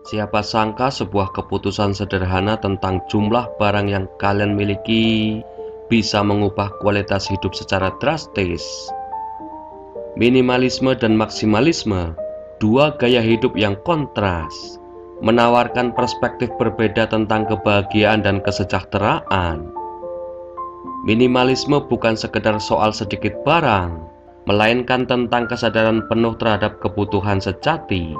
Siapa sangka sebuah keputusan sederhana tentang jumlah barang yang kalian miliki bisa mengubah kualitas hidup secara drastis. Minimalisme dan maksimalisme, dua gaya hidup yang kontras, menawarkan perspektif berbeda tentang kebahagiaan dan kesejahteraan. Minimalisme bukan sekedar soal sedikit barang, melainkan tentang kesadaran penuh terhadap kebutuhan sejati.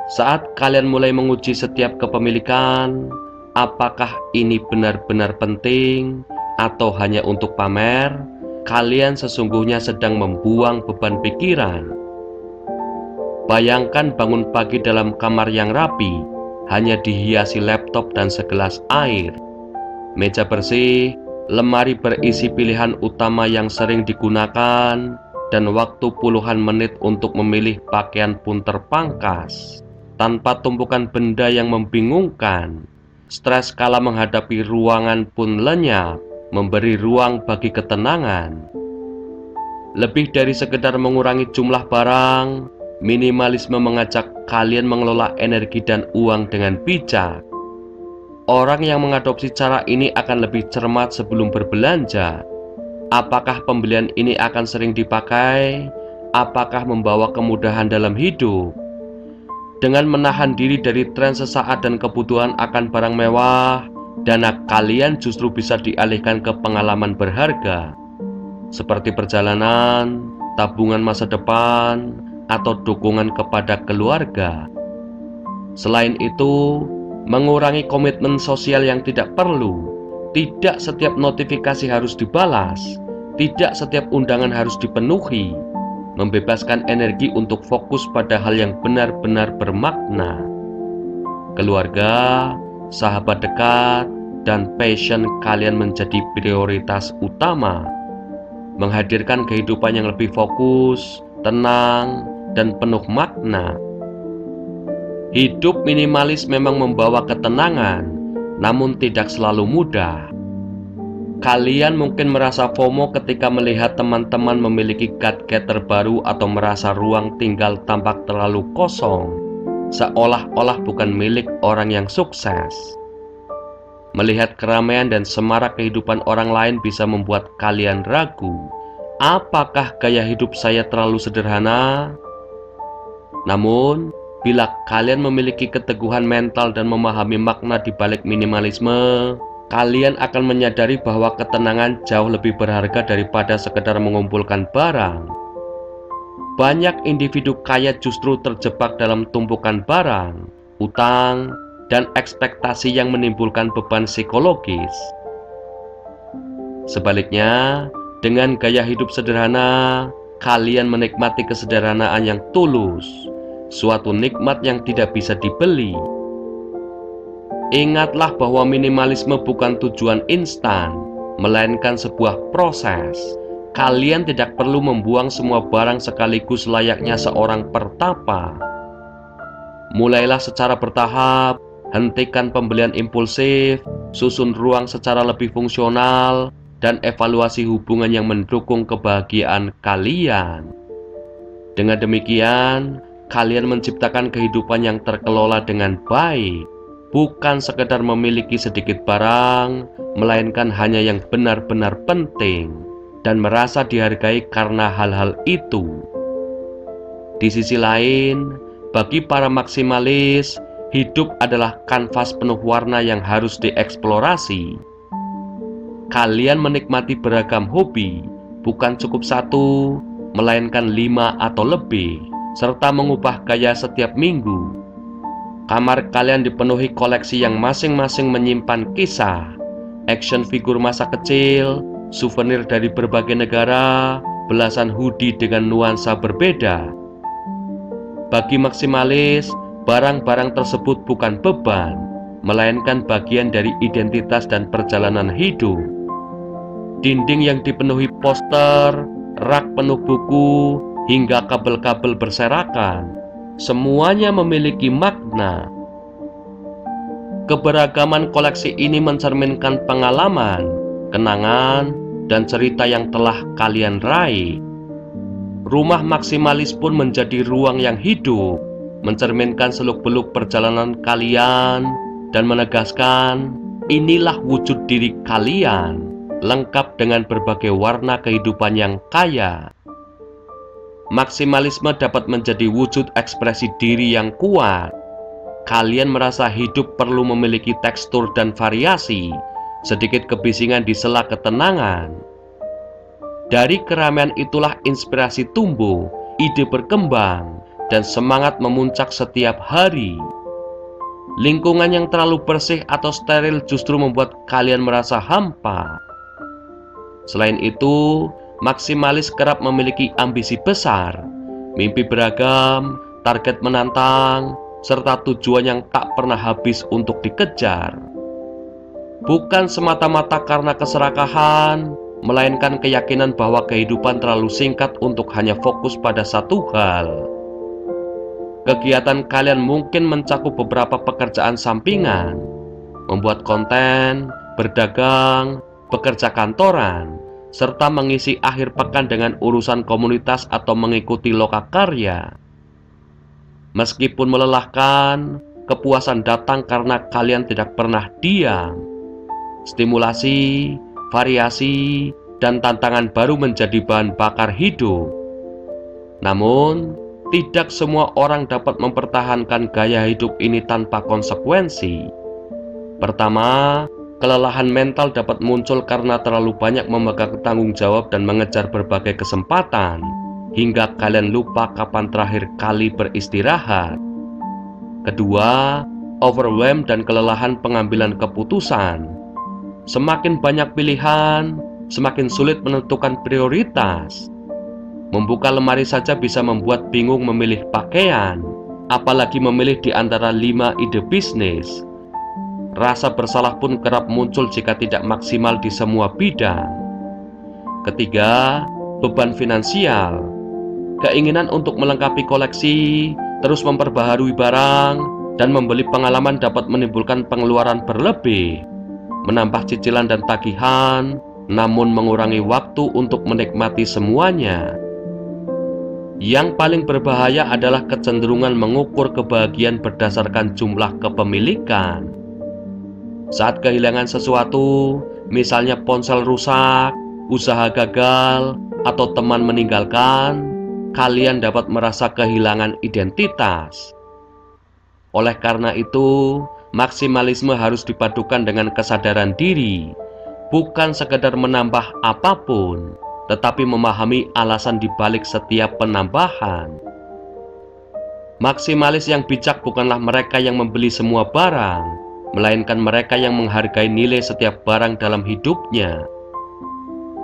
Saat kalian mulai menguji setiap kepemilikan, apakah ini benar-benar penting atau hanya untuk pamer, kalian sesungguhnya sedang membuang beban pikiran. Bayangkan bangun pagi dalam kamar yang rapi, hanya dihiasi laptop dan segelas air. Meja bersih, lemari berisi pilihan utama yang sering digunakan, dan waktu puluhan menit untuk memilih pakaian pun terpangkas. Tanpa tumpukan benda yang membingungkan, stres kala menghadapi ruangan pun lenyap, memberi ruang bagi ketenangan. Lebih dari sekedar mengurangi jumlah barang, minimalisme mengajak kalian mengelola energi dan uang dengan bijak. Orang yang mengadopsi cara ini akan lebih cermat sebelum berbelanja. Apakah pembelian ini akan sering dipakai? Apakah membawa kemudahan dalam hidup? Dengan menahan diri dari tren sesaat dan kebutuhan akan barang mewah, dana kalian justru bisa dialihkan ke pengalaman berharga, seperti perjalanan, tabungan masa depan, atau dukungan kepada keluarga. Selain itu, mengurangi komitmen sosial yang tidak perlu. Tidak setiap notifikasi harus dibalas, tidak setiap undangan harus dipenuhi. Membebaskan energi untuk fokus pada hal yang benar-benar bermakna. Keluarga, sahabat dekat, dan passion kalian menjadi prioritas utama. Menghadirkan kehidupan yang lebih fokus, tenang, dan penuh makna. Hidup minimalis memang membawa ketenangan, namun tidak selalu mudah. Kalian mungkin merasa FOMO ketika melihat teman-teman memiliki gadget terbaru atau merasa ruang tinggal tampak terlalu kosong, seolah-olah bukan milik orang yang sukses. Melihat keramaian dan semarak kehidupan orang lain bisa membuat kalian ragu, apakah gaya hidup saya terlalu sederhana? Namun, bila kalian memiliki keteguhan mental dan memahami makna di balik minimalisme, kalian akan menyadari bahwa ketenangan jauh lebih berharga daripada sekedar mengumpulkan barang. Banyak individu kaya justru terjebak dalam tumpukan barang, utang, dan ekspektasi yang menimbulkan beban psikologis. Sebaliknya, dengan gaya hidup sederhana, kalian menikmati kesederhanaan yang tulus, suatu nikmat yang tidak bisa dibeli. Ingatlah bahwa minimalisme bukan tujuan instan, melainkan sebuah proses. Kalian tidak perlu membuang semua barang sekaligus layaknya seorang pertapa. Mulailah secara bertahap, hentikan pembelian impulsif, susun ruang secara lebih fungsional, dan evaluasi hubungan yang mendukung kebahagiaan kalian. Dengan demikian, kalian menciptakan kehidupan yang terkelola dengan baik. Bukan sekedar memiliki sedikit barang, melainkan hanya yang benar-benar penting dan merasa dihargai karena hal-hal itu. Di sisi lain, bagi para maksimalis, hidup adalah kanvas penuh warna yang harus dieksplorasi. Kalian menikmati beragam hobi, bukan cukup satu, melainkan 5 atau lebih, serta mengubah gaya setiap minggu. Kamar kalian dipenuhi koleksi yang masing-masing menyimpan kisah, action figure masa kecil, souvenir dari berbagai negara, belasan hoodie dengan nuansa berbeda. Bagi maksimalis, barang-barang tersebut bukan beban, melainkan bagian dari identitas dan perjalanan hidup. Dinding yang dipenuhi poster, rak penuh buku, hingga kabel-kabel berserakan, semuanya memiliki makna. Keberagaman koleksi ini mencerminkan pengalaman, kenangan, dan cerita yang telah kalian raih. Rumah maksimalis pun menjadi ruang yang hidup, mencerminkan seluk-beluk perjalanan kalian, dan menegaskan inilah wujud diri kalian, lengkap dengan berbagai warna kehidupan yang kaya. Maksimalisme dapat menjadi wujud ekspresi diri yang kuat. Kalian merasa hidup perlu memiliki tekstur dan variasi, sedikit kebisingan di sela ketenangan. Dari keramaian itulah inspirasi tumbuh, ide berkembang, dan semangat memuncak setiap hari. Lingkungan yang terlalu bersih atau steril justru membuat kalian merasa hampa. Selain itu, maksimalis kerap memiliki ambisi besar, mimpi beragam, target menantang, serta tujuan yang tak pernah habis untuk dikejar. Bukan semata-mata karena keserakahan, melainkan keyakinan bahwa kehidupan terlalu singkat untuk hanya fokus pada satu hal. Kegiatan kalian mungkin mencakup beberapa pekerjaan sampingan, membuat konten, berdagang, bekerja kantoran, serta mengisi akhir pekan dengan urusan komunitas atau mengikuti lokakarya. Meskipun melelahkan, kepuasan datang karena kalian tidak pernah diam. Stimulasi, variasi, dan tantangan baru menjadi bahan bakar hidup. Namun, tidak semua orang dapat mempertahankan gaya hidup ini tanpa konsekuensi. Pertama, kelelahan mental dapat muncul karena terlalu banyak memegang tanggung jawab dan mengejar berbagai kesempatan, hingga kalian lupa kapan terakhir kali beristirahat. Kedua, overwhelm dan kelelahan pengambilan keputusan. Semakin banyak pilihan, semakin sulit menentukan prioritas. Membuka lemari saja bisa membuat bingung memilih pakaian, apalagi memilih di antara 5 ide bisnis. Rasa bersalah pun kerap muncul jika tidak maksimal di semua bidang. Ketiga, beban finansial. Keinginan untuk melengkapi koleksi, terus memperbaharui barang, dan membeli pengalaman dapat menimbulkan pengeluaran berlebih, menambah cicilan dan tagihan, namun mengurangi waktu untuk menikmati semuanya. Yang paling berbahaya adalah kecenderungan mengukur kebahagiaan berdasarkan jumlah kepemilikan. Saat kehilangan sesuatu, misalnya ponsel rusak, usaha gagal, atau teman meninggalkan, kalian dapat merasa kehilangan identitas. Oleh karena itu, maksimalisme harus dipadukan dengan kesadaran diri, bukan sekedar menambah apapun, tetapi memahami alasan dibalik setiap penambahan. Maksimalis yang bijak bukanlah mereka yang membeli semua barang, melainkan mereka yang menghargai nilai setiap barang dalam hidupnya.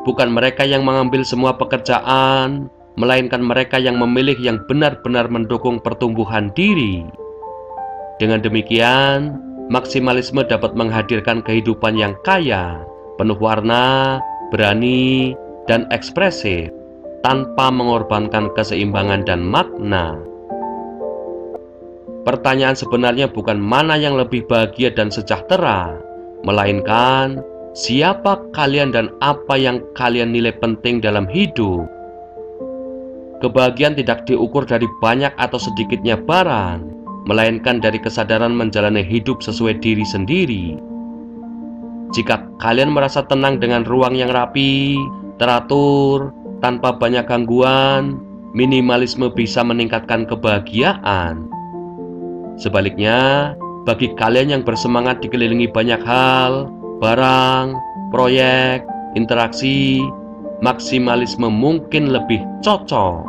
Bukan mereka yang mengambil semua pekerjaan, melainkan mereka yang memilih yang benar-benar mendukung pertumbuhan diri. Dengan demikian, maksimalisme dapat menghadirkan kehidupan yang kaya, penuh warna, berani, dan ekspresif, tanpa mengorbankan keseimbangan dan makna. Pertanyaan sebenarnya bukan mana yang lebih bahagia dan sejahtera, melainkan siapa kalian dan apa yang kalian nilai penting dalam hidup. Kebahagiaan tidak diukur dari banyak atau sedikitnya barang, melainkan dari kesadaran menjalani hidup sesuai diri sendiri. Jika kalian merasa tenang dengan ruang yang rapi, teratur, tanpa banyak gangguan, minimalisme bisa meningkatkan kebahagiaan. Sebaliknya, bagi kalian yang bersemangat dikelilingi banyak hal, barang, proyek, interaksi, maksimalisme mungkin lebih cocok.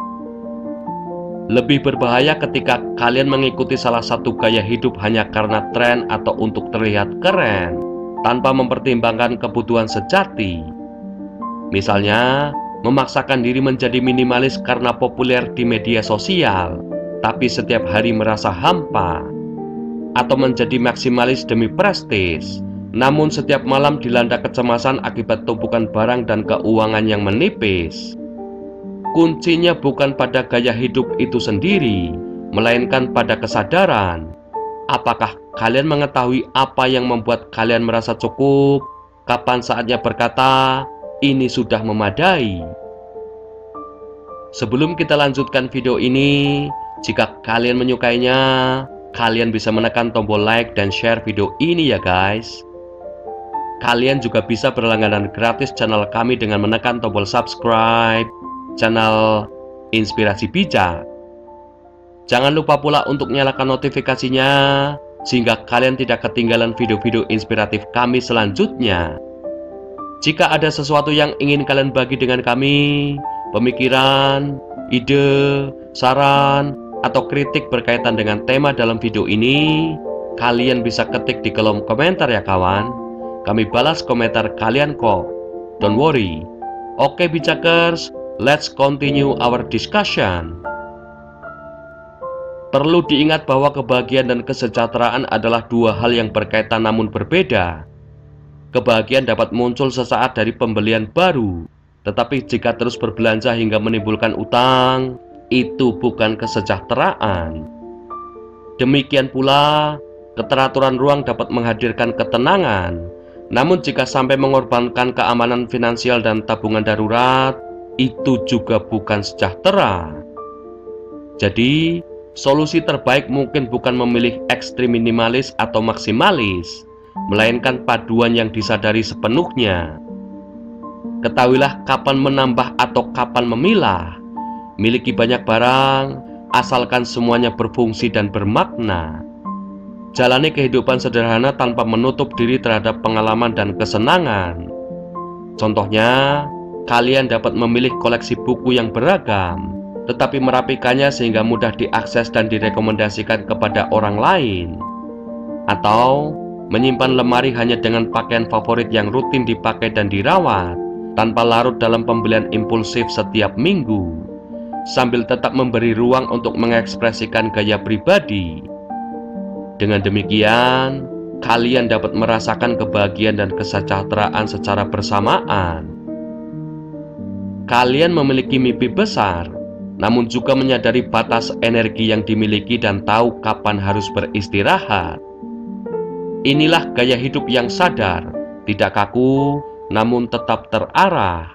Lebih berbahaya ketika kalian mengikuti salah satu gaya hidup hanya karena tren atau untuk terlihat keren, tanpa mempertimbangkan kebutuhan sejati. Misalnya, memaksakan diri menjadi minimalis karena populer di media sosial, tapi setiap hari merasa hampa. Atau menjadi maksimalis demi prestis, namun setiap malam dilanda kecemasan akibat tumpukan barang dan keuangan yang menipis. Kuncinya bukan pada gaya hidup itu sendiri, melainkan pada kesadaran. Apakah kalian mengetahui apa yang membuat kalian merasa cukup? Kapan saatnya berkata, ini sudah memadai? Sebelum kita lanjutkan video ini, Jika kalian menyukainya, kalian bisa menekan tombol like dan share video ini ya guys. Kalian juga bisa berlangganan gratis channel kami dengan menekan tombol subscribe channel Inspirasi Bijak. Jangan lupa pula untuk nyalakan notifikasinya sehingga kalian tidak ketinggalan video-video inspiratif kami selanjutnya. Jika ada sesuatu yang ingin kalian bagi dengan kami, pemikiran, ide, saran, atau kritik berkaitan dengan tema dalam video ini, kalian bisa ketik di kolom komentar ya kawan. Kami balas komentar kalian kok. Don't worry. Oke Bijakers, let's continue our discussion. Perlu diingat bahwa kebahagiaan dan kesejahteraan adalah dua hal yang berkaitan namun berbeda. Kebahagiaan dapat muncul sesaat dari pembelian baru, tetapi jika terus berbelanja hingga menimbulkan utang, itu bukan kesejahteraan. Demikian pula, keteraturan ruang dapat menghadirkan ketenangan, namun jika sampai mengorbankan keamanan finansial dan tabungan darurat, itu juga bukan sejahtera. Jadi, solusi terbaik mungkin bukan memilih ekstrim minimalis atau maksimalis, melainkan paduan yang disadari sepenuhnya. Ketahuilah kapan menambah atau kapan memilah. Miliki banyak barang, asalkan semuanya berfungsi dan bermakna. Jalani kehidupan sederhana tanpa menutup diri terhadap pengalaman dan kesenangan. Contohnya, kalian dapat memilih koleksi buku yang beragam, tetapi merapikannya sehingga mudah diakses dan direkomendasikan kepada orang lain. Atau, menyimpan lemari hanya dengan pakaian favorit yang rutin dipakai dan dirawat, tanpa larut dalam pembelian impulsif setiap minggu, sambil tetap memberi ruang untuk mengekspresikan gaya pribadi. Dengan demikian, kalian dapat merasakan kebahagiaan dan kesejahteraan secara bersamaan. Kalian memiliki mimpi besar, namun juga menyadari batas energi yang dimiliki dan tahu kapan harus beristirahat. Inilah gaya hidup yang sadar, tidak kaku, namun tetap terarah.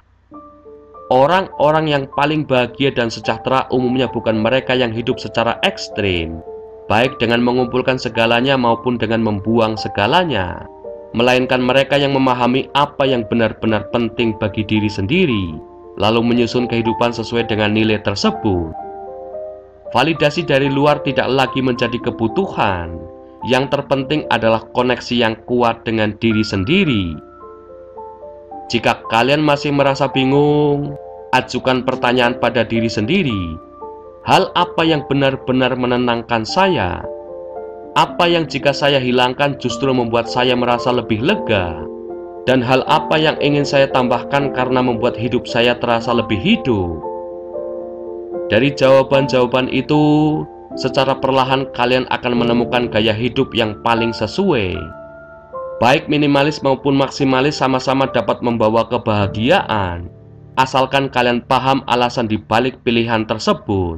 Orang-orang yang paling bahagia dan sejahtera umumnya bukan mereka yang hidup secara ekstrim, baik dengan mengumpulkan segalanya maupun dengan membuang segalanya, melainkan mereka yang memahami apa yang benar-benar penting bagi diri sendiri, lalu menyusun kehidupan sesuai dengan nilai tersebut. Validasi dari luar tidak lagi menjadi kebutuhan. Yang terpenting adalah koneksi yang kuat dengan diri sendiri. Jika kalian masih merasa bingung, ajukan pertanyaan pada diri sendiri. Hal apa yang benar-benar menenangkan saya? Apa yang jika saya hilangkan justru membuat saya merasa lebih lega? Dan hal apa yang ingin saya tambahkan karena membuat hidup saya terasa lebih hidup? Dari jawaban-jawaban itu, secara perlahan kalian akan menemukan gaya hidup yang paling sesuai. Baik minimalis maupun maksimalis sama-sama dapat membawa kebahagiaan, asalkan kalian paham alasan dibalik pilihan tersebut.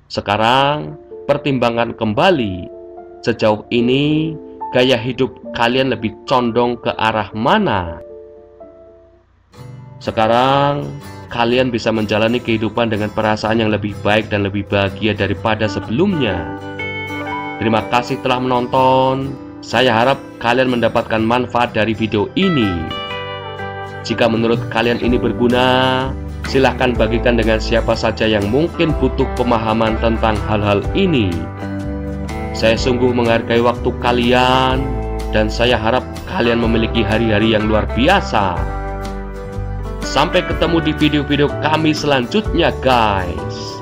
Sekarang, pertimbangkan kembali, sejauh ini gaya hidup kalian lebih condong ke arah mana? Sekarang, kalian bisa menjalani kehidupan dengan perasaan yang lebih baik dan lebih bahagia daripada sebelumnya. Terima kasih telah menonton. Saya harap kalian mendapatkan manfaat dari video ini. Jika menurut kalian ini berguna, silahkan bagikan dengan siapa saja yang mungkin butuh pemahaman tentang hal-hal ini. Saya sungguh menghargai waktu kalian, dan saya harap kalian memiliki hari-hari yang luar biasa. Sampai ketemu di video-video kami selanjutnya guys.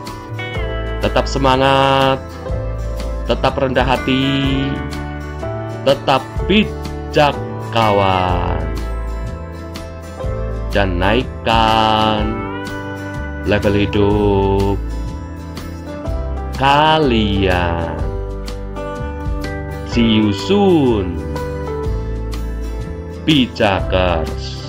Tetap semangat, tetap rendah hati, tetap bijak kawan, dan naikkan level hidup kalian. See you soon, Bijakers.